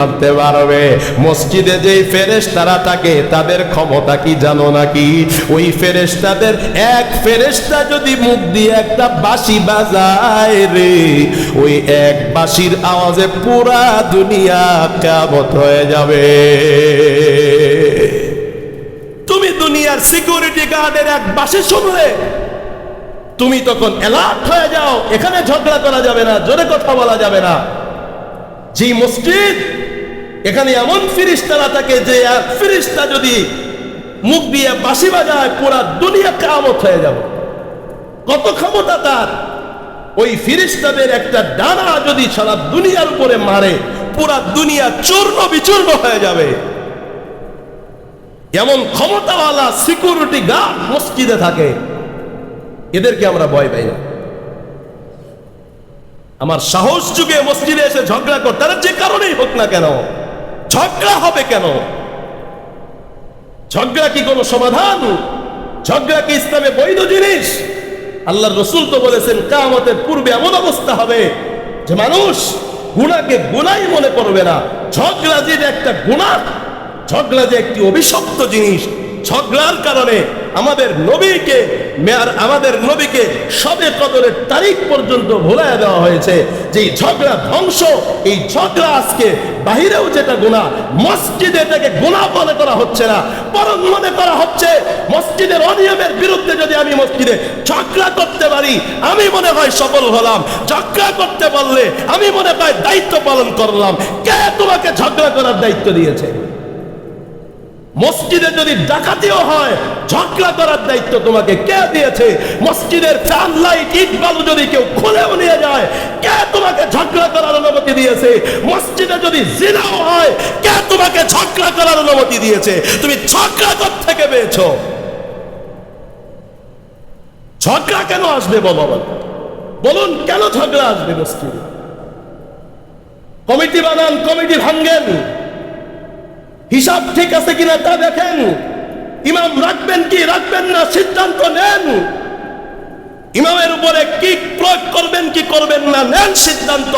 জানতে পারবে মসজিদে যেই ফেরেশতারা থাকে তাদের ক্ষমতা কি জানো নাকি? ওই ফেরেশতাদের এক ফেরেশতা যদি মুখ দিয়ে একটা বাঁশি বাজায় রে, ওই এক বাঁশির আওয়াজে পুরা দুনিয়া কিয়ামত হয়ে যাবে। তুমি দুনিয়ার সিকিউরিটি গার্ডের এক বাঁশি শুনলে তুমি তখন অ্যালার্ট হয়ে যাও, এখানে ঝগড়া করা যাবে না, জোরে কথা বলা যাবে না। যে মসজিদ, এখানে এমন ফেরেশতারা থাকে যে এক ফেরেশতা যদি মুখ দিয়ে বাঁশি বাজায় পুরা দুনিয়া কিয়ামত হয়ে যাবে। কত ক্ষমতা তার! ওই ফেরেশতাদের একটা ডানা যদি সারা দুনিয়ার উপরে মারে, পুরা দুনিয়া চূর্ণ বিচূর্ণ হয়ে যাবে। এমন ক্ষমতাওয়ালা সিকিউরিটি গার্ড মসজিদে থাকে, এদেরকে আমরা ভয় পাই না। আমার সাহস যুগে মসজিদে এসে ঝগড়া করতে, তারা যে কারণেই হোক না কেন, ঝগড়া হবে কেন? ঝগড়া কি কোনো সমাধান? ঝগড়া কি ইসলামে বৈধ জিনিস? আল্লাহর রাসূল তো বলেছেন কিয়ামতের পূর্বে এমন অবস্থা হবে যে মানুষ গুনাহকে গুনাহই মনে করবে না। ঝগড়া যে একটা গুনাহ, ঝগড়া যে একটি অভিশপ্ত জিনিস, ঝগড়ার কারণে আমাদের নবীকে শবে কদরের তারিখ পর্যন্ত ভুলাইয়া দেওয়া হয়েছে। যে ঝগড়া ধ্বংস, এই ঝগড়া আজকে বাহিরেও যেটা গুনাহ, মসজিদে এটাকে গুনাহ মনে করা হচ্ছে না, বরং মনে করা হচ্ছে মসজিদের অনিয়মের বিরুদ্ধে যদি আমি মসজিদে ঝগড়া করতে পারি, আমি মনে হয় সফল হলাম। ঝগড়া করতে পারলে আমি মনে হয় দায়িত্ব পালন করলাম। কে তোমাকে ঝগড়া করার দায়িত্ব দিয়েছে? মসজিদে যদি ডাকাতিও হয়, ঝগড়া করার দায়িত্ব তোমাকে কে দিয়েছে? মসজিদের ফ্যান লাইট ইট বালু যদি কেউ খুলেও নিয়ে যায়, কে তোমাকে ঝগড়া করার অনুমতি দিয়েছে? মসজিদে যদি জিনাও হয়, কে তোমাকে ঝগড়া করার অনুমতি দিয়েছে? তুমি ঝগড়া কোত্থেকে পেয়েছো? ঝগড়া কেন আসবে বলুন, কেন ঝগড়া আসবে মসজিদে? কমিটি বানান, কমিটি ভাঙ্গেন, হিসাব ঠিক আছে কিনা তা দেখেন, ইমাম রাখবেন কি রাখবেন না সিদ্ধান্ত নেন, ইমামের উপরে কি প্রয়োগ করবেন কি করবেন না নেন সিদ্ধান্ত,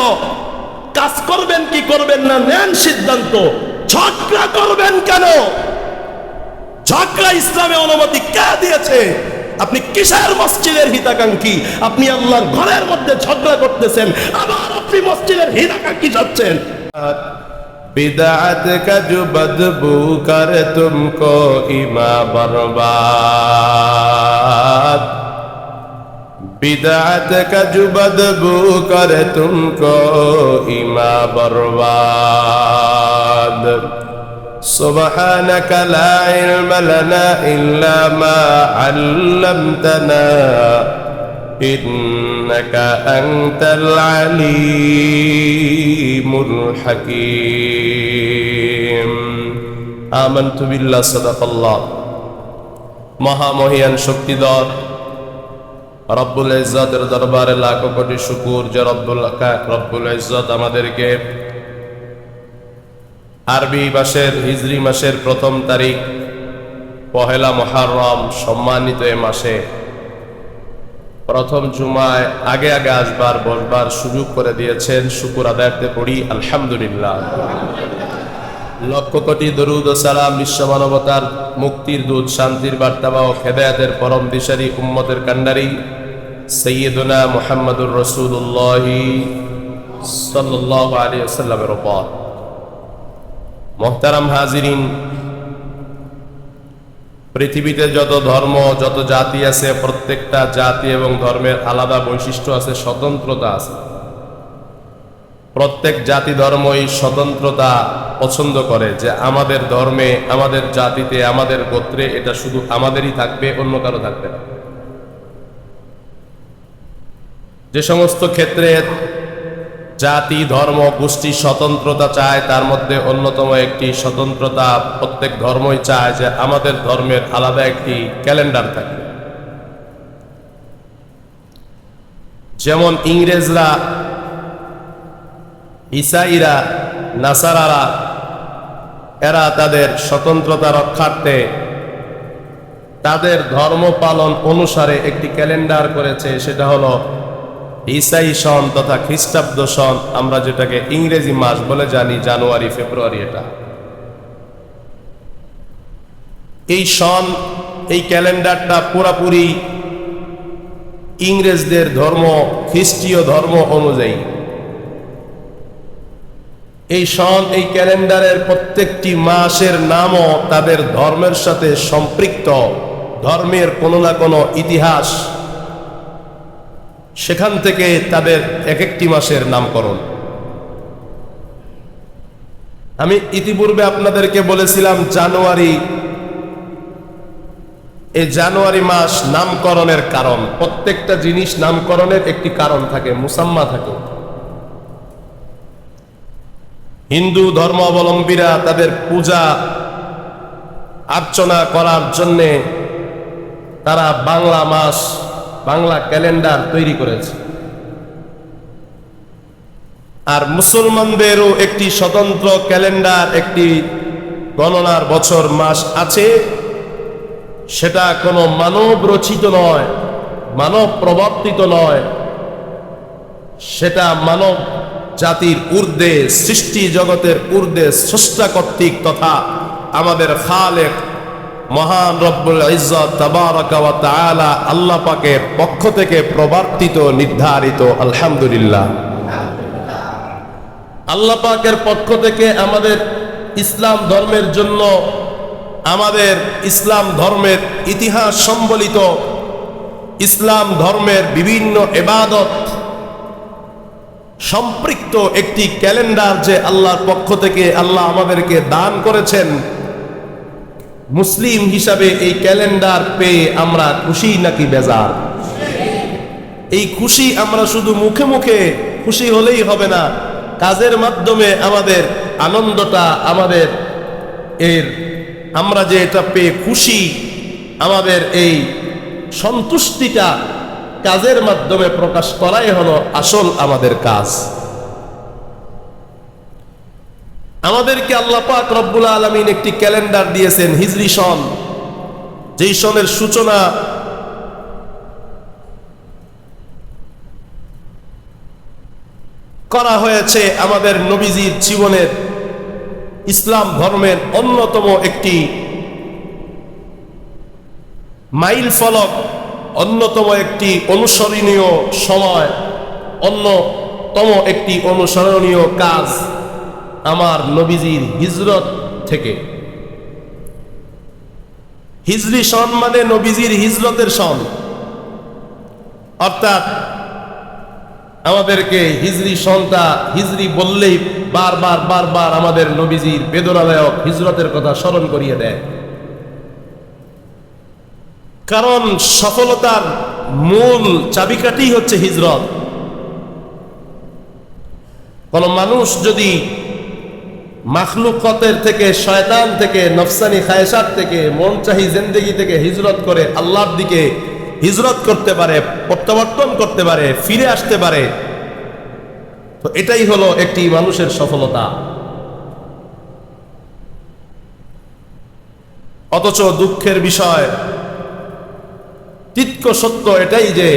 কাজ করবেন কি করবেন না নেন সিদ্ধান্ত। ঝগড়া করবেন কেন? ঝগড়া ইসলামে অনুমতি কে দিয়েছে? আপনি কিসের মসজিদের হিতাকাঙ্ক্ষী? আপনি আল্লাহর ঘরের মধ্যে ঝগড়া করতেছেন, আবার আপনি মসজিদের হিতাকাঙ্ক্ষী যাচ্ছেন। बिदअत का जो बदबू कर तुमको इमा बर्बाद, बिदअत का जो बदबू कर तुमको इमा बर्बाद, सुब्हानक ला इल्म लना इल्ला मा अल्लमतना इन्नका अंतल अलीमुल हकीम। आमन्तु बिल्लाह सदाकाल्लाह। মহামহিয়ান শক্তিধর রব্বুল ইজ্জতের দরবারে লাখো কোটি শুকর যে রব্বুল ইজ্জত আমাদেরকে আরবি মাসের হিজরি মাসের প্রথম তারিখ পহেলা মুহররম সম্মানিত এ মাসে প্রথম জুমায় আগে আগে আসবার বসবার সুযোগ করে দিয়েছেন। শুকর আদায়তে পড়ি আলহামদুলিল্লাহ। লক্ষ কোটি দরুদ ও সালাম বিশ্ব মানবতার মুক্তির দূত, শান্তির বার্তাবাহক, হেদায়েতের পরম দিশারি, উম্মতের কান্ডারি সাইয়্যিদুনা মুহাম্মদুর রাসূলুল্লাহ সাল্লাল্লাহু আলাইহি ওয়াসাল্লামের উপর। মুহতারাম হাজিরিন, পৃথিবীতে যত ধর্ম যত জাতি আছে, প্রত্যেকটা জাতি এবং ধর্মের আলাদা বৈশিষ্ট্য আছে, স্বতন্ত্রতা আছে। প্রত্যেক জাতি ধর্ম এই স্বতন্ত্রতা পছন্দ করে যে আমাদের ধর্মে, আমাদের জাতিতে, আমাদের গোত্রে এটা শুধু আমাদেরই থাকবে, অন্য কারো থাকবে না। যে সমস্ত ক্ষেত্রে জাতি ধর্ম গোষ্ঠী স্বতন্ত্রতা চায়, তার মধ্যে অন্যতম একটি স্বতন্ত্রতা প্রত্যেক ধর্মই চায় যে আমাদের ধর্মের আলাদা একটি ক্যালেন্ডার থাকে। যেমন ইংরেজরা, ঈসাইরা, নাসারারা এরা তাদের স্বতন্ত্রতা রক্ষার্থে তাদের ধর্ম পালন অনুসারে একটি ক্যালেন্ডার করেছে, সেটা হলো ঈসাই সন তথা খ্রিস্টাব্দ সন, আমরা যেটাকে ইংরেজি মাস বলে জানি, জানুয়ারি ফেব্রুয়ারি, এটা এই সন, এই ক্যালেন্ডারটা পুরাপুরি ইংরেজদের ধর্ম, খ্রিস্টীয় ধর্ম অনুযায়ী। এই সন, এই ক্যালেন্ডারের প্রত্যেকটি মাসের নামও তাদের ধর্মের সাথে সম্পৃক্ত, ধর্মের কোনো না কোনো ইতিহাস, সেখান থেকে তাদের এক একটি মাসের নামকরণ। আমি ইতিপূর্বে আপনাদেরকে বলেছিলাম জানুয়ারি, এই জানুয়ারি মাস নামকরণের কারণ, প্রত্যেকটা জিনিস নামকরণের একটি কারণ থাকে, মুসাম্মা থাকে। হিন্দু ধর্মাবলম্বীরা তাদের পূজা অর্চনা করার জন্যে তারা বাংলা মাস, বাংলা ক্যালেন্ডার তৈরি করেছে। আর মুসলমানদেরও একটি স্বতন্ত্র ক্যালেন্ডার, একটি গণনার বছর মাস আছে। সেটা কোনো মানব রচিত নয়, মানব প্রবর্তিত নয়, সেটা মানব জাতির ঊর্ধ্বে, সৃষ্টি জগতের ঊর্ধ্বে স্রষ্টা কর্তৃক তথা আমাদের খালেক মহান রব্বুল ইজ্জত তাবারাকা ওয়া তাআলা আল্লাহ পাকের পক্ষ থেকে প্রবর্তিত, নির্ধারিত। আলহামদুলিল্লাহ, আল্লাহ পাকের পক্ষ থেকে আমাদের ইসলাম ধর্মের জন্য, আমাদের ইসলাম ধর্মের ইতিহাস সম্বলিত, ইসলাম ধর্মের বিভিন্ন ইবাদত সম্পৃক্ত একটি ক্যালেন্ডার যে আল্লাহর পক্ষ থেকে আল্লাহ আমাদেরকে দান করেছেন, মুসলিম হিসাবে এই ক্যালেন্ডার পেয়ে আমরা খুশি নাকি বেজার? এই খুশি আমরা শুধু মুখে মুখে খুশি হলেই হবে না, কাজের মাধ্যমে আমাদের আনন্দটা, আমাদের আমরা যে এটা পেয়ে খুশি, আমাদের এই সন্তুষ্টিটা কাজের মাধ্যমে প্রকাশ করাই হলো আসল আমাদের কাজ। আমাদেরকে আল্লাহ পাক রব্বুল আলামিন একটি ক্যালেন্ডার দিয়েছেন, হিজরি সন, যেই সনের সূচনা করা হয়েছে আমাদের নবীজির জীবনের, ইসলাম ধর্মের অন্যতম একটি মাইল ফলক, অন্যতম একটি অনুসরণীয় সময়, অন্যতম একটি অনুসরণীয় কাজ আমার নবীজির হিজরত থেকে। হিজরি সন মানে নবীজির হিজরতের সন, অর্থাৎ আমাদেরকে হিজরি সনটা, হিজরি বললেই বারবার বারবার আমাদের নবীজির বেদনাদায়ক হিজরতের কথা স্মরণ করিয়ে দেয়। কারণ সফলতার মূল চাবিকাঠি হচ্ছে হিজরত। কোন মানুষ যদি মাখলুকতের থেকে, শয়তান থেকে, নফসানি খায়সাত থেকে, মন চাহি জিন্দেগি থেকে হিজরত করে আল্লাহর দিকে হিজরত করতে পারে, প্রত্যাবর্তন করতে পারে, ফিরে আসতে পারে, তো এটাই হলো একটি মানুষের সফলতা। অথচ দুঃখের বিষয়, তিক্ত সত্য এটাই যে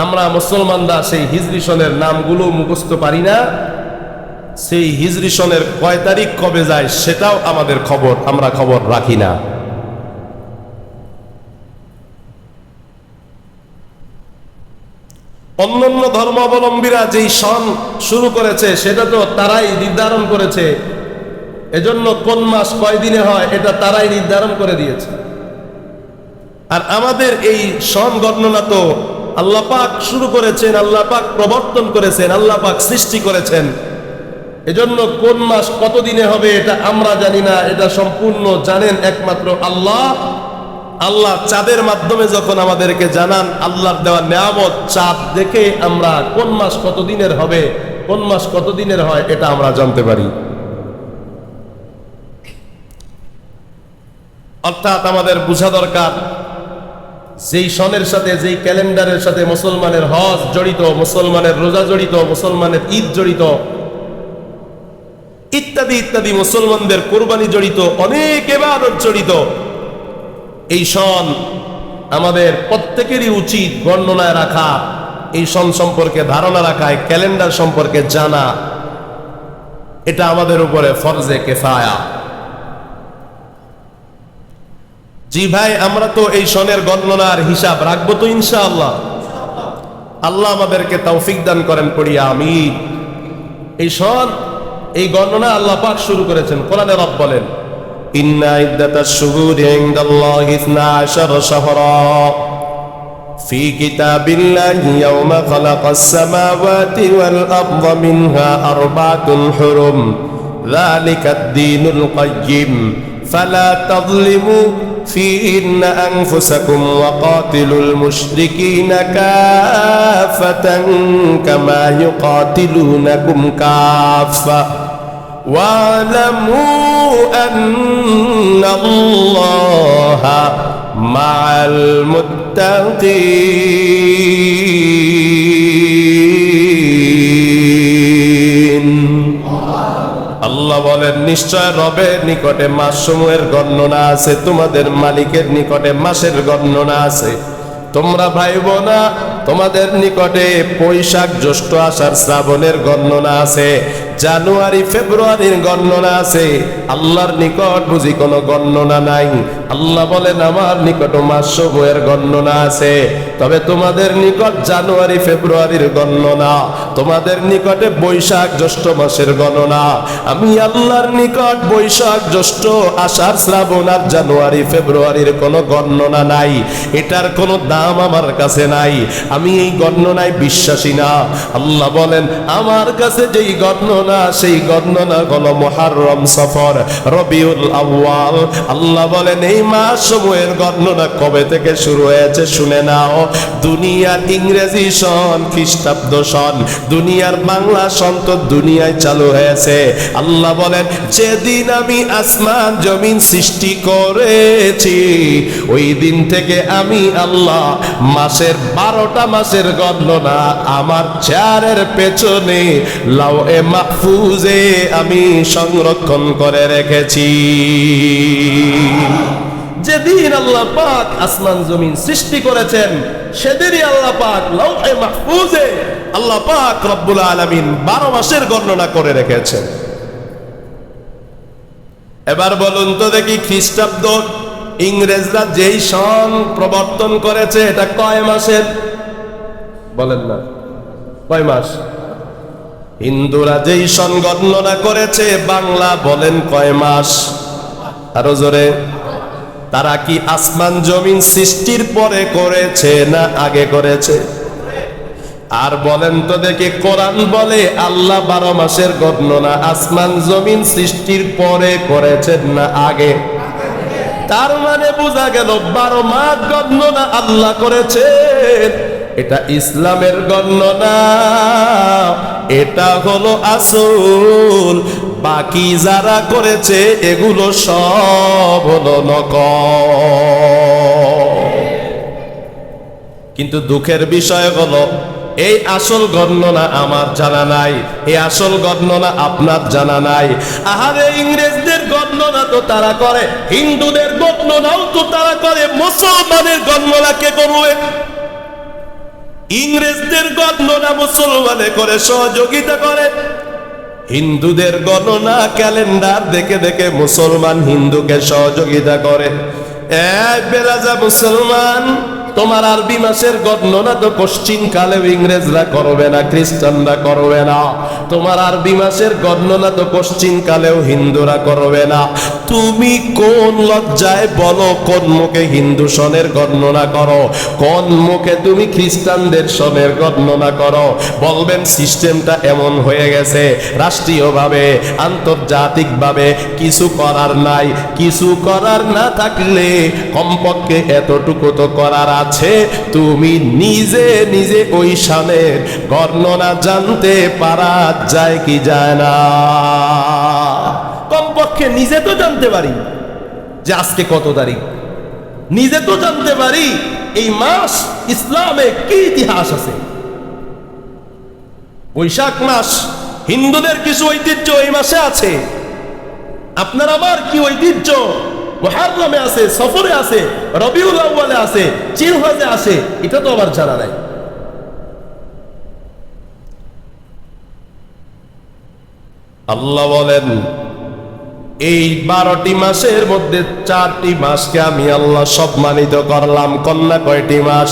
আমরা মুসলমানরা সেই হিজরি সনের নামগুলো মুখস্থ পারি না, সেই হিজরি সনের কয় তারিখ কবে যায় সেটাও আমাদের আমরা খবর রাখি না। অন্যান্য ধর্মাবলম্বীরা যেই সন শুরু করেছে সেটা তো তারাই নির্ধারণ করেছে, এজন্য কোন মাস কয় দিনে হয় এটা তারাই নির্ধারণ করে দিয়েছে। আর আমাদের এই সন গণনা তো আল্লাহ পাক শুরু করেছেন, আল্লাহ পাক প্রবর্তন করেছেন, আল্লাহ পাক সৃষ্টি করেছেন। এজন্য কোন মাস কত দিনে হবে এটা আমরা জানি না, এটা সম্পূর্ণ জানেন একমাত্র আল্লাহ। আল্লাহ চাঁদের মাধ্যমে যখন আমাদেরকে জানান, আল্লাহর দেওয়া নিয়ামত, চাঁদ দেখে আমরা কোন মাস কত দিনের হবে, কোন মাস কত দিনের হয় এটা আমরা জানতে পারি। অর্থাৎ আমাদের বোঝা দরকার, যেই সনের সাথে, যেই ক্যালেন্ডারের সাথে মুসলমানের হজ জড়িত, মুসলমানের রোজা জড়িত, মুসলমানের ঈদ জড়িত, ইত্যাদি ইত্যাদি, মুসলমানদের কোরবানি জড়িত, অনেক ইবাদত জড়িত, এই সন আমাদের প্রত্যেকেরই উচিত গণনায় রাখা, এই সন সম্পর্কে ধারণা রাখা, এই ক্যালেন্ডার সম্পর্কে জানা, এটা আমাদের উপরে ফরজে কিফায়া। জি ভাই, আমরা তো এই সনের গণনার হিসাব রাখবো তো ইনশাআল্লাহ। আল্লাহ আমাদেরকে তৌফিক দান করেন, পড়ি আমিন। এই সন, এই গণনা আল্লাহ পাক শুরু করেছেন। কোরআনে রব বলেন, ইন্না ইদ্দাতাশ শুহুরি ইনদাল্লাহি 12 শাহরা ফি কিতাবিল্লাহি ইয়াওমা খালাকাস সামাওয়াতি ওয়াল আরদা মিনহা আরবাতুন হুরুম যালিকাদ দীনুল কাইয়্যিম ফালা তাযলিমু ফিহিন্না আনফুসাকুম ওয়া কাতিলুল মুশরিকিনা কাফাতান কামা ইউকাতিলুনাকুম কাফা ওয়া'লামু আন্নাল্লাহা মা'আল মুত্তাকিন। আল্লাহ বলেন, নিশ্চয় রবের নিকটে মাসসমূহের গণনা আছে, তোমাদের মালিকের নিকটে মাসের গণনা আছে। তোমরা ভাইবো না, তোমাদের নিকটে বৈশাখ জ্যৈষ্ঠ আষাঢ় শ্রাবণের গণনা আছে, জানুয়ারি ফেব্রুয়ারির গণনা আছে। আল্লাহর নিকট বুঝি কোনো গণনা নাই? আল্লাহ বলেন, আমার নিকট মাসসমূহের গণনা আছে, তবে তোমাদের নিকট জানুয়ারি ফেব্রুয়ারির গণনা, তোমাদের নিকটে বৈশাখ জ্যৈষ্ঠ মাসের গণনা। আমি আল্লাহর নিকট বৈশাখ জ্যৈষ্ঠ আষাঢ় শ্রাবণ আর জানুয়ারি ফেব্রুয়ারির কোনো গণনা নাই, এটার কোনো দাম আমার কাছে নাই, আমি এই গণনায় বিশ্বাসী না। আল্লাহ বলেন, আমার কাছে যেই গণনা, সেই গণনা হলো মুহররম, সফর, রবিউল আউয়াল। আল্লাহ বলেন, এই মাস সমূহের গণনা কবে থেকে শুরু হয়েছে শুনে নাও। দুনিয়ার ইংরেজি সন, খ্রিস্টাব্দ সন, দুনিয়ার বাংলা সন তো দুনিয়ায় চালু হয়েছে। আল্লাহ বলেন, যেদিন আমি আসমান জমিন সৃষ্টি করেছি, ওই দিন থেকে আমি আল্লাহ মাসের 12টা মাসের গণনা আমার চেয়ারের পেছনে লাওহে মাহফুজে আমি সংরক্ষণ করে রেখেছি। যেদিন আল্লাহ পাক আসমান জমিন সৃষ্টি করেছেন, সেদিনই আল্লাহ পাক লাওহে মাহফুজে আল্লাহ পাক রব্বুল আলামিন 12 মাসের গণনা করে রেখেছেন। এবার বলুন তো দেখি, খ্রিস্টাব্দ ইংরেজরা যেই সন প্রবর্তন করেছে, এটা কয় মাসের? বলেন না, কয় মাস? হিন্দুরা যেই সন গণনা করেছে, বাংলা বলেন কয় মাস? আরো জোরে। তারা কি আসমান জমিন সৃষ্টির পরে করেছে না আগে করেছে? আর বলেন তো দেখি, কোরআন বলে আল্লাহ 12 মাসের গণনা আসমান জমিন সৃষ্টির পরে করেছেন না আগে? তার মানে বোঝা গেল 12 মাস গণনা আল্লাহ করেছেন। এটা ইসলামের গণনা, এটা হলো আসল। বাকি যারা করেছে এগুলো সব হলো নকল। কিন্তু দুঃখের বিষয় হলো, এই আসল গণনা আমার জানা নাই, এই আসল গণনা আপনার জানা নাই। আহারে, ইংরেজদের গণনা তো তারা করে, হিন্দুদের গণনাও তো তারা করে, মুসলমানের গণনা কে করবে? ইংরেজদের গণনা মুসলমানে করে, সহযোগিতা করে। হিন্দুদের গণনা ক্যালেন্ডার দেখে দেখে মুসলমান হিন্দুকে সহযোগিতা করে। বেলাজা মুসলমান, তোমার আরবি মাসের গণনা তো পশ্চিম কালে ইংরেজরা করবে না, খ্রিস্টানরা করবে না। তোমার আরবি মাসের গণনা তো পশ্চিম কালেও হিন্দুরা করবে না। তুমি কোন লজ্জায় বলো কোন মুখে হিন্দু সনের গণনা করো, কোন মুখে তুমি খ্রিস্টানদের সনের গণনা করো? বলবেন সিস্টেমটা এমন হয়ে গেছে, রাষ্ট্রীয়ভাবে আন্তর্জাতিকভাবে কিছু করার নাই। কিছু করার না থাকলে কমপক্ষে এতটুকু তো করার আছে, তুমি নিজে নিজে ওই সনের গণনা জানতে পারা যায় কি যায় না? কমপক্ষে নিজে তো জানতে পারি যে আজকে কত তারিখ, নিজে তো জানতে পারি এই মাস ইসলামে কি ইতিহাস আছে। বৈশাখ মাস, হিন্দুদের কিছু ঐতিহ্য এই মাসে আছে, আপনার আমার কি ঐতিহ্য মুহররমে আছে, সফরে আছে, রবিউল আউয়ালে আছে, জিলহজে আছে, এটা তো আমার জানা নাই। আল্লাহ বলেন এই 12টি মাসের মধ্যে 4টি মাসকে আমি আল্লাহ সম্মানিত করলাম। কন্যা কয়টি মাস?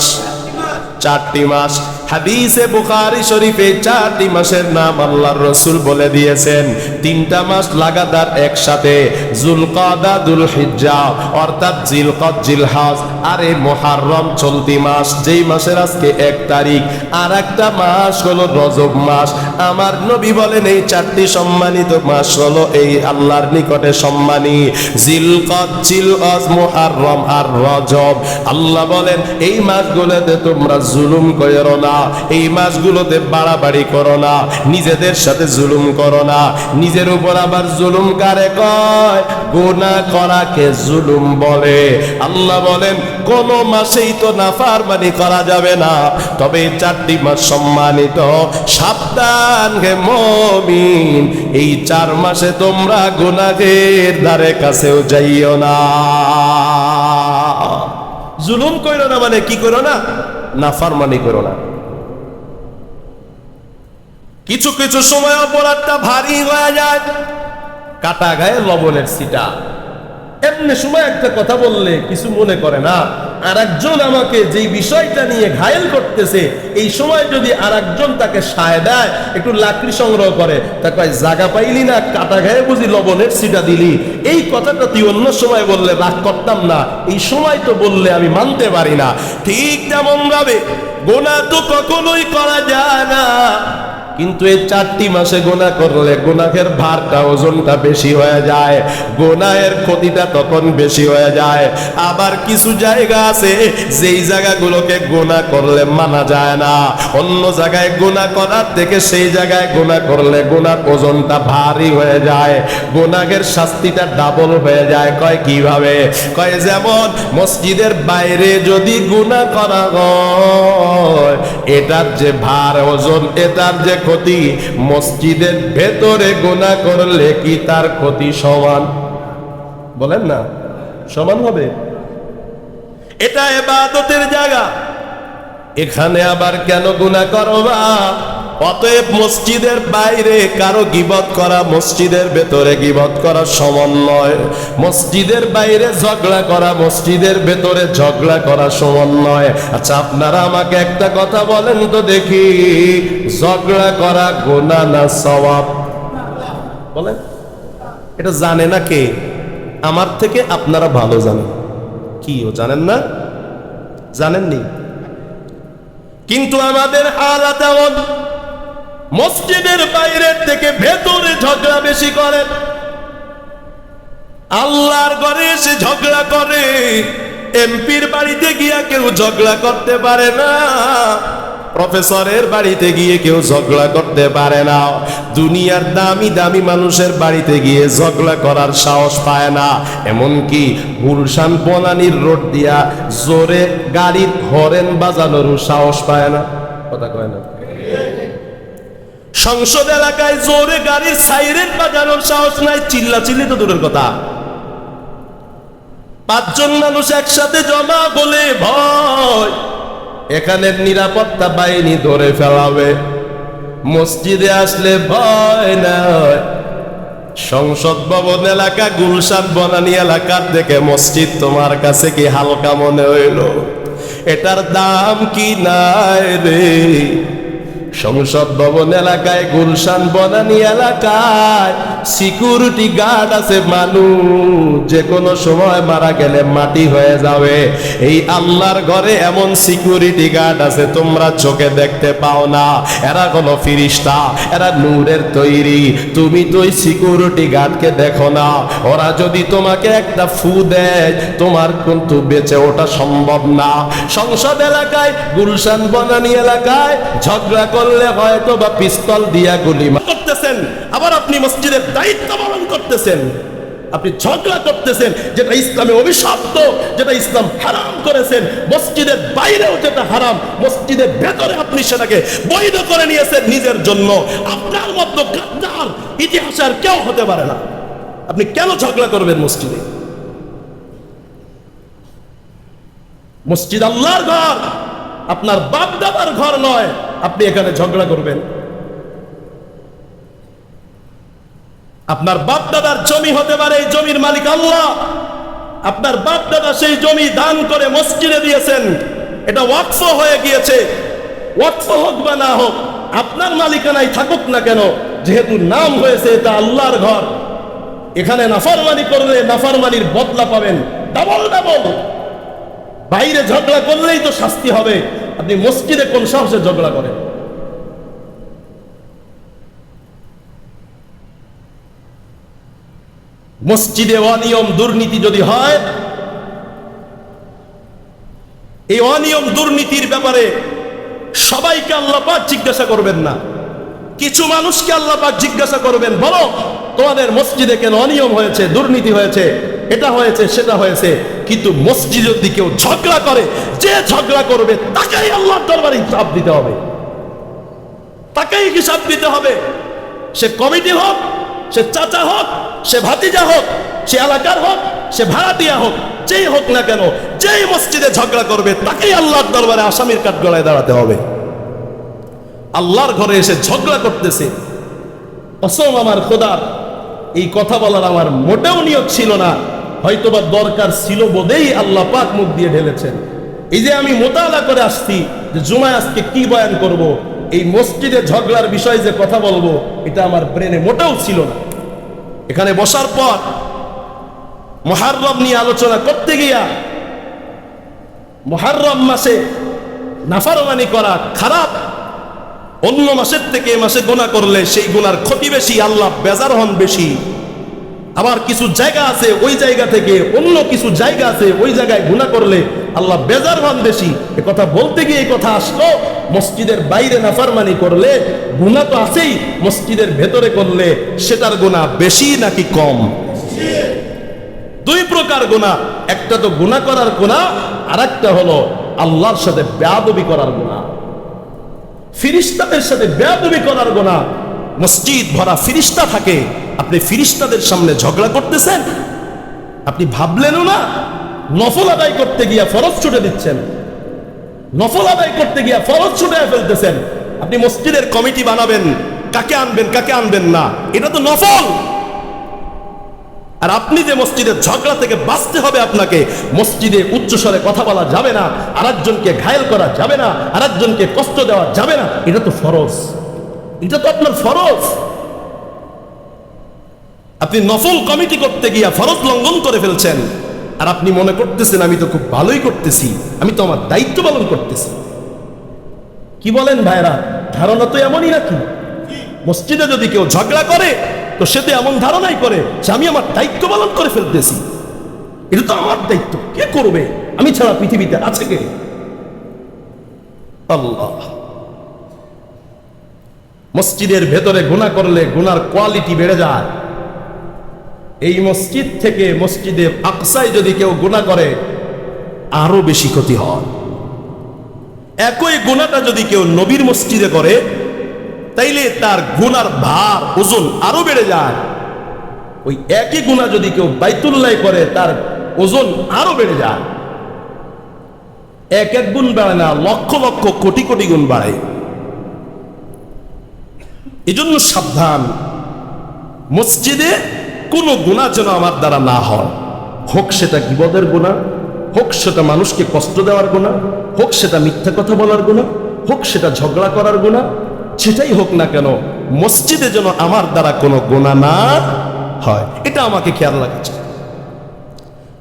4টি মাস। হাদিসে বুখারী শরীফে 4টি মাসের নাম আল্লাহর রাসূল বলে দিয়েছেন। 3টা মাস লাগাতার একসাথে, যুলকাদা যুলহিজ্জা অর্থাৎ জিলকদ জিলহজ আর মুহররম চলতি মাস, যেই মাসের আজকে 1 তারিখ। আর একটা মাস হলো রজব মাস। আমার নবী বলেন এই 4টি সম্মানিত মাস হলো এই আল্লাহর নিকটে সম্মানী, জিলকদ জিলহজ মুহররম আর রজব। আল্লাহ বলেন এই মাসগুলোতে তোমরা জুলুম করো না, এই মাসগুলোতে বাড়াবাড়ি করো না, নিজেদের সাথে জুলুম করো না। নিজের উপর আবার জুলুম কারে কয়? গুনাহ করাকে জুলুম বলে। আল্লাহ বলেন কোন মাসেই তো নাফরমানি করা যাবে না, তবে 4টি মাস সম্মানিত। সাবধান হে মুমিন, এই 4 মাসে তোমরা গুনাহের ধারে কাছেও যাইও না। জুলুম করো না মানে কি করো না? নাফরমানি করো না। কিছু কিছু সময় অপরাধটা ভারী হয়ে যায়, কাটা গায়ে লবণের ছিটা। এমনি সময় একটা কথা বললে কিছু মনে করে না, আর একজন আমাকে যেই বিষয়টা নিয়ে ঘায়েল করতেছে, এই সময় যদি আর একজন তাকে সায় দেয়, একটু লাকড়ি সংগ্রহ করে, তা কয় জায়গা পাইলি না, কাটা গায়ে বুঝি লবণের ছিটা দিলি। এই কথাটা তুই অন্য সময় বললে রাগ করতাম না, এই সময় তো বললে আমি মানতে পারি না। ঠিক তেমন ভাবে গুনাহ তো কখনোই করা যায় না, কিন্তু এই 4টি মাসে গুনাহ করলে গুনাহের ভারটা, ওজনটা বেশি হয়ে যায়, গুনাহের ক্ষতিটা তখন বেশি হয়ে যায়। আবার কিছু জায়গা আছে যেই জায়গাগুলোকে গুনাহ করলে মানা যায় না, অন্য জায়গায় গুনাহ করার থেকে সেই জায়গায় গুনাহ করলে গুনার ওজনটা ভারী হয়ে যায়, গুনাহের শাস্তিটা ডাবল হয়ে যায়। কয় কিভাবে? কয় যেমন মসজিদের বাইরে যদি গুনাহ করা হয়, এটার যে ভার ওজন, এটার যে ক্ষতি, মসজিদের ভেতরে গুনাহ করলে কি তার ক্ষতি সমান? বলেন না, সমান হবে? এটা ইবাদতের জায়গা, এখানে আবার কেন গুনাহ করবা? অতএব মসজিদের বাইরে কারো গীবত করা মসজিদের ভেতরে গীবত করা সমান নয়, মসজিদের বাইরে ঝগড়া করা মসজিদের ভেতরে ঝগড়া করা সমান নয়। আচ্ছা আপনারা আমাকে একটা কথা বলেন তো দেখি, ঝগড়া করা গুনাহ না সওয়াব? বলেন, এটা জানে না কে? আমার থেকে আপনারা ভালো জানেন। কি ও জানেন না? জানেননি? কিন্তু আমাদের হালাত এমন, মসজিদের বাইরের থেকে ভেতরে ঝগড়া বেশি করে, আল্লাহর ঘরে এসে ঝগড়া করে। এমপির বাড়িতে গিয়া কেউ ঝগড়া করতে পারে না, প্রফেসরের বাড়িতে গিয়ে কেউ ঝগড়া করতে পারে না, দুনিয়ার দামি দামি মানুষের বাড়িতে গিয়ে ঝগড়া করার সাহস পায় না। এমনকি গুলশান বনানীর রোড দিয়া জোরে গাড়ির হরেন বাজানোরও সাহস পায় না। কথা কয় না? সংসদ এলাকায় জোরে গাড়ির সাইরেন বাজানোর সাহস নাই, চিল্লাচিল্লি তো দূরের কথা। 5 জন মানুষ একসাথে জমা বলে ভয়, এখানের নিরাপত্তা বাহিনী ধরে ফেলাবে। মসজিদে আসলে ভয় নয়। সংসদ ভবন এলাকা, গুলশান বনানী এলাকার থেকে মসজিদ তোমার কাছে কি হালকা মনে হইল? এটার দাম কি নাই রে? সংসদ ভবন এলাকায়, গুলশান বনানী এলাকায় সিকিউরিটি গার্ড আছে, মানুষ যে কোনো সময় মারা গেলে মাটি হয়ে যাবে। এই আল্লাহর ঘরে এমন সিকিউরিটি গার্ড আছে তোমরা চোখে দেখতে পাও না, এরা কোনো ফিরিস্তা, এরা নূরের তৈরি। তুমি তো ওই সিকিউরিটি গার্ডকে দেখো না, ওরা যদি তোমাকে একটা ফু দেয় তোমার কিন্তু বেঁচে ওঠা সম্ভব না। সংসদ এলাকায়, গুলশান বনানী এলাকায় ঝগড়া করলে হয়তো বা পিস্তল দিয়া গুলি করতেছেন, আবার আপনি মসজিদের দায়িত্ব পালন করতেছেন, আপনি ঝগড়া করতেছেন যেটা ইসলামে অভিশপ্ত, যেটা ইসলাম হারাম করেছেন। মসজিদের বাইরেও যেটা হারাম, মসজিদের ভেতরে আপনি সেটাকে বৈধ করে নিয়েছেন নিজের জন্য। আপনার মতো গাদ্দার ইতিহাসে আর কেউ হতে পারে না। আপনি কেন ঝগড়া করবেন মসজিদে? মসজিদ আল্লাহর ঘর, আপনার বাপ দাদার ঘর নয়। আপনি এখানে ঝগড়া করবেন? আপনার বাপ দাদার জমি হতে পারে, এই জমির মালিক আল্লাহ। আপনার বাপ দাদা সেই জমি দান করে মসজিদে দিয়েছেন, এটা ওয়াকফ হয়ে গিয়েছে। ওয়াকফ হোক বা না হোক, আপনার মালিকানায় থাকুক না কেন, যেহেতু নাম হয়েছে এটা আল্লাহর ঘর, এখানে নাফরমানি করলে নাফরমানির বদলা পাবেন ডাবল ডাবল। বাইরে ঝগড়া করলেই তো শাস্তি হবে, আপনি মসজিদে কোন সাহসে ঝগড়া করেন? মসজিদে অনিয়ম দুর্নীতি যদি হয়, এই অনিয়ম দুর্নীতির ব্যাপারে সবাইকে আল্লাহ পাক জিজ্ঞাসা করবেন না, কিছু মানুষকে আল্লাহ পাক জিজ্ঞাসা করবেন, বলো তোমাদের মসজিদে কেন অনিয়ম হয়েছে, দুর্নীতি হয়েছে, এটা হয়েছে সেটা হয়েছে। কিন্তু মসজিদে যদি কেউ ঝগড়া করে, যে ঝগড়া করবে তাকেই আল্লাহর দরবারে হিসাব দিতে হবে, তাকেই হিসাব দিতে হবে। সে কমিটি হোক, সে চাচা হোক, সে ভাতিজা হোক, সে এলাকার হোক, সে ভাড়াটিয়া হোক, যেই হোক না কেন, যেই মসজিদে ঝগড়া করবে তাকেই আল্লাহর দরবারে আসামির কাঠগড়ায় দাঁড়াতে হবে। আল্লাহর ঘরে এসে ঝগড়া করতেছে, কসম আমার খোদার, এই কথা বলার আমার মোটেও নিয়ত ছিল না, হয়তোবা দরকার ছিল বোধেই আল্লাহ পাক মুখ দিয়ে ঢেলেছেন। এই যে আমি মোতালা করে আসছি যে জুমায় আজকে কি বয়ান করব, এই মসজিদে ঝগড়ার বিষয়ে যে কথা বলবো, এটা আমার ব্রেনে মোটেও ছিল না। এখানে বসার পর মুহররম নিয়ে আলোচনা করতে গিয়া, মুহররম মাসে নাফরমানি করা খারাপ, অন্য মাসের থেকে এ মাসে গুনাহ করলে সেই গুনার ক্ষতি বেশি, আল্লাহ বেজার হন বেশি। আবার কিছু জায়গা আছে ওই জায়গা থেকে অন্য কিছু জায়গা আছে ওই জায়গায় গুনাহ করলে আল্লাহ বেজার হন বেশি। এ কথা বলতে গিয়ে এই কথা আসলো, মসজিদের বাইরে নাফরমানি করলে গুনাহ তো আছেই, মসজিদের ভেতরে করলে সেটার গুনাহ বেশি নাকি কম? দুই প্রকার গুনাহ, একটা তো গুনাহ করার গুনাহ, আর একটা হলো আল্লাহর সাথে বেয়াদবি করার গুনাহ, ফিরিস্তাদের সাথে বেয়াদবি করার গুনাহ। মসজিদ ভরা ফিরিস্তা থাকে, আপনি ফিরিস্তাদের সামনে ঝগড়া করতেছেন, আপনি ভাবলেনও না, নফল আদায় করতে গিয়া ফরজ ছুটে দিচ্ছেন, নফল আদায় করতে গিয়া ফরজ ছুটে ফেলতেছেন। আপনি মসজিদের কমিটি বানাবেন, কাকে আনবেন কাকে আনবেন না, এটা তো নফল। আর আপনি যে মসজিদের ঝগড়া থেকে বাঁচতে হবে, আপনাকে মসজিদে উচ্চস্বরে কথা বলা যাবে না, আরেকজনকে ঘায়েল করা যাবে না, আরেকজনকে কষ্ট দেওয়া যাবে না, এটা তো ফরজ, এটা তো আপনার ফরজ। আপনি নফল কমিটি করতে গিয়া ফরজ লঙ্ঘন করে ফেলছেন, আর আপনি মনে করতেছেন আমি তো খুব ভালোই করতেছি, আমি তো আমার দায়িত্ব পালন করতেছি। কি বলেন ভাইরা, ধারণা তো এমনই নাকি? মসজিদে যদি কেউ ঝগড়া করে তো সে তো এমন ধারণাই করে যে আমি আমার দায়িত্ব পালন করে ফেলতেছি, এটা তো আমার দায়িত্ব, কে করবে, আমি ছাড়া পৃথিবীতে আছে কে? আল্লাহ। মসজিদের ভেতরে গুনাহ করলে গুনার কোয়ালিটি বেড়ে যায়। এই মসজিদ থেকে মসজিদে আকসায় যদি কেউ গুনাহ করে আরো বেশি ক্ষতি হয়। একই গুনাহটা যদি কেউ নবীর মসজিদে করে তাইলে তার গুনার ভার ওজন আরো বেড়ে যায়। ওই একই গুনাহ যদি কেউ বাইতুল্লাহ করে তার ওজন আরো বেড়ে যায়। এক এক গুণ বাড়ে না, লক্ষ লক্ষ কোটি কোটি গুণ বাড়ে। এজন্য সাবধান, মসজিদে কোনো গুনাহ যেন আমার দ্বারা না হয়, হোক সেটা গীবতের গুনাহ, হোক সেটা মানুষকে কষ্ট দেওয়ার গুনাহ, হোক সেটা মিথ্যা কথা বলার গুনাহ, হোক সেটা ঝগড়া করার গুনাহ, সেটাই হোক না কেন মসজিদে যেন আমার দ্বারা কোনো গুনাহ না হয়, এটা আমাকে খেয়াল রাখছে।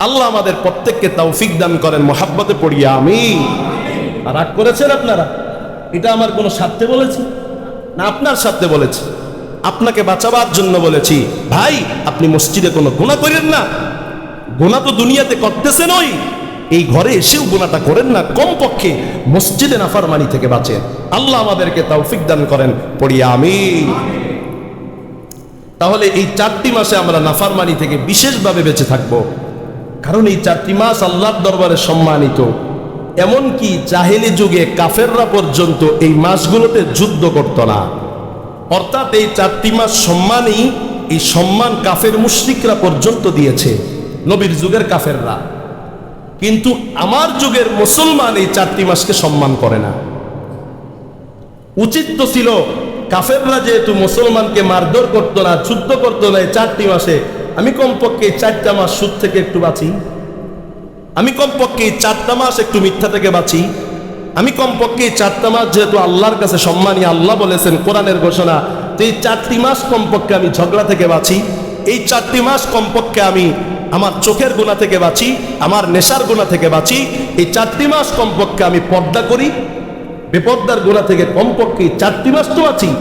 আল্লাহ আমাদের প্রত্যেককে তৌফিক দান করেন, মহাব্বতে পড়িয়া আমিন। আর রাগ করেছেন আপনারা? এটা আমার কোনো স্বার্থে বলেছি না, আপনার স্বার্থে বলেছি, আপনাকে বাঁচাবার জন্য বলেছি। ভাই, আপনি মসজিদে কোনো গুনাহ করেন না, গুনাহ তো দুনিয়াতে করতেছেন, ওই এই ঘরে এসেও গুনাহটা করেন না, কমপক্ষে মসজিদে নাফরমানি থেকে বাঁচেন। আল্লাহ আমাদেরকে তৌফিক দান করেন, পড়িয়া আমিন। তাহলে এই 4টি মাসে আমরা নাফরমানি থেকে বিশেষভাবে বেঁচে থাকবো, কারণ এই 4টি মাস আল্লাহর দরবারে সম্মানিত। এমনকি জাহেলি যুগে কাফেররা পর্যন্ত এই মাসগুলোতে যুদ্ধ করত না। অর্থাৎ এই 4টি মাস সম্মানই, এই সম্মান কাফের মুশরিকরা পর্যন্ত দিয়েছে, নবীর যুগের কাফেররা। কিন্তু আমার যুগের মুসলমান এই 4টি মাসকে সম্মান করে না। উচিত তো ছিল কাফেররা যেহেতু মুসলমানকে মারধর করতো না, যুদ্ধ করতো না এই 4টি মাসে, আমি কমপক্ষে 4টা মাস সুদ থেকে একটু বাঁচি, আমি কমপক্ষে 4টা মাস একটু মিথ্যা থেকে বাঁচি, আমি কমপক্ষে 4টা মাস যেহেতু আল্লাহর কাছে সম্মানী, আল্লাহ বলেছেন কোরআনের ঘোষণা, তো এই 4টি মাস কমপক্ষে আমি ঝগড়া থেকে বাঁচি, এই 4টি মাস কমপক্ষে আমি আমার চোখের গুনাহ থেকে বাঁচি, আমার নেশার গুনাহ থেকে বাঁচি, এই 4টি মাস কমপক্ষে আমি পর্দা করি, বেপর্দার গুনাহ থেকে কমপক্ষে 4টি মাস তো বাঁচি।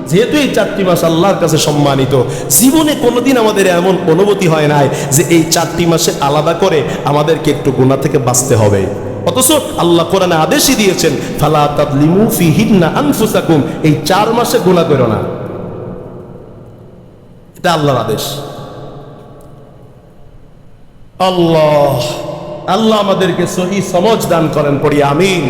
যেহেতু এই 4টি মাস আল্লাহর কাছে সম্মানিত, জীবনে কোনোদিন আমাদের এমন অনুভূতি হয় নাই যে এই 4টি মাসে আলাদা করে আমাদেরকে একটু গুনাহ থেকে বাঁচতে হবে। অথচ আল্লাহ কোরআনে আদেশই দিয়েছেন, ফালা তাযলিমু ফীহিন্না আনফুসাকুম, এই 4 মাসে গুনাহ করো না, এটা আল্লাহর আদেশ। আল্লাহ আল্লাহ আমাদেরকে সহি সমঝ দান করেন, পড়ি আমিন।